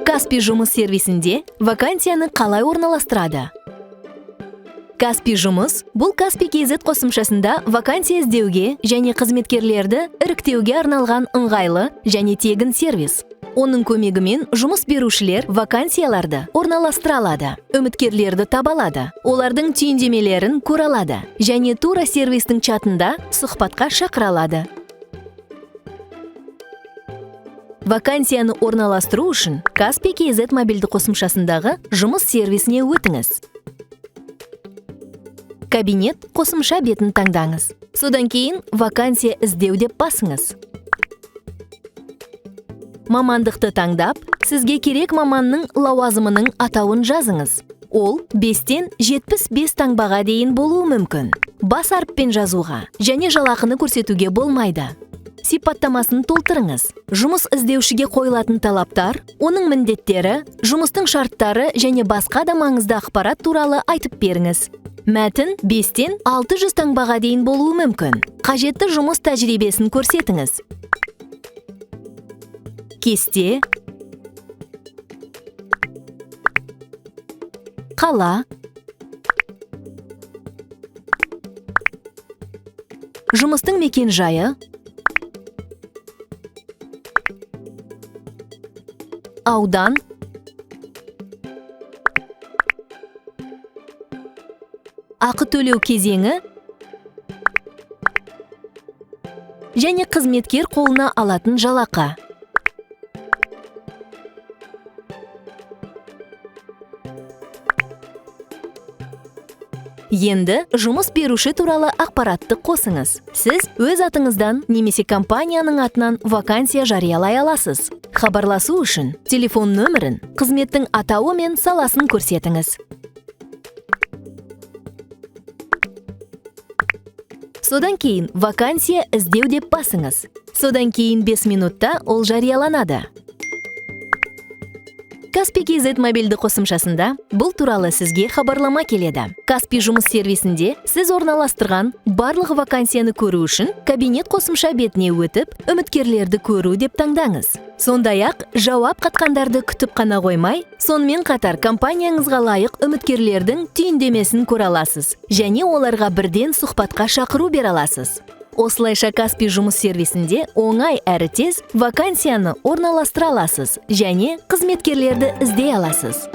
Каспий жұмыс сервисінде вакансияны қалай орналастырады? Каспий жұмыс бұл Каспий KZ қосымшасында вакансия іздеуге және қызметкерлерді іріктеуге арналған ыңғайлы және тегін сервис. Оның көмегімен жұмыс берушілер вакансияларды орналастыра алады, үміткерлерді таба алады, олардың түйіндемелерін көре алады және тура сервистің чатында сұхбатқа шақыра алады. Вакансияны орналастыру үшін Каспий KZ мобильді қосымшасындағы жұмыс сервисіне өтіңіз. Кабинет қосымша бетін таңдаңыз. Содан кейін вакансия іздеу деп басыңыз. Мамандықты таңдап, сізге керек маманның лауазымының атауын жазыңыз. Ол 5-тен 75 таңбаға дейін болуы мүмкін. Бас әріппен жазуға және жалақыны көрсетуге болмайды. Сипаттамасын толтырыңыз. Жұмыс іздеушіге қойылатын талаптар, оның міндеттері, жұмыстың шарттары және басқа да маңызды ақпарат туралы айтып беріңіз. Мәтін 5-тен 600 таңбаға дейін болуы мүмкін. Қажетті жұмыс тәжірибесін көрсетіңіз. Кесте, қала, жұмыстың мекен жайы, аудан, ақы төлеу кезеңі және қызметкер қолына алатын жалақы. Енді жұмыс беруші туралы ақпаратты қосыңыз. Сіз өз атыңыздан немесе компанияның атынан вакансия жариялай аласыз. Хабарласу үшін телефон нөмірін, қызметтің атауы мен саласын көрсетіңіз. Содан кейін вакансия іздеу деп басыңыз. Содан кейін 5 минутта ол жарияланады. Каспий KZ мобильді қосымшасында бұл туралы сізге хабарлама келеді. Каспий жұмыс сервисінде сіз орналастырған барлық вакансияны көру үшін кабинет қосымша бетіне өтіп, үміткерлерді көру деп таңдаңыз. Сондай-ақ, жауап қатқандарды күтіп қана қоймай, сонымен қатар компанияңызға лайық үміткерлердің түйіндемесін көре аласыз және оларға бірден сұхбатқа шақыру бере аласыз. Осылайша Каспий жұмыс сервисінде оңай әрі тез вакансияны орналастыра аласыз және қызметкерлерді іздей аласыз.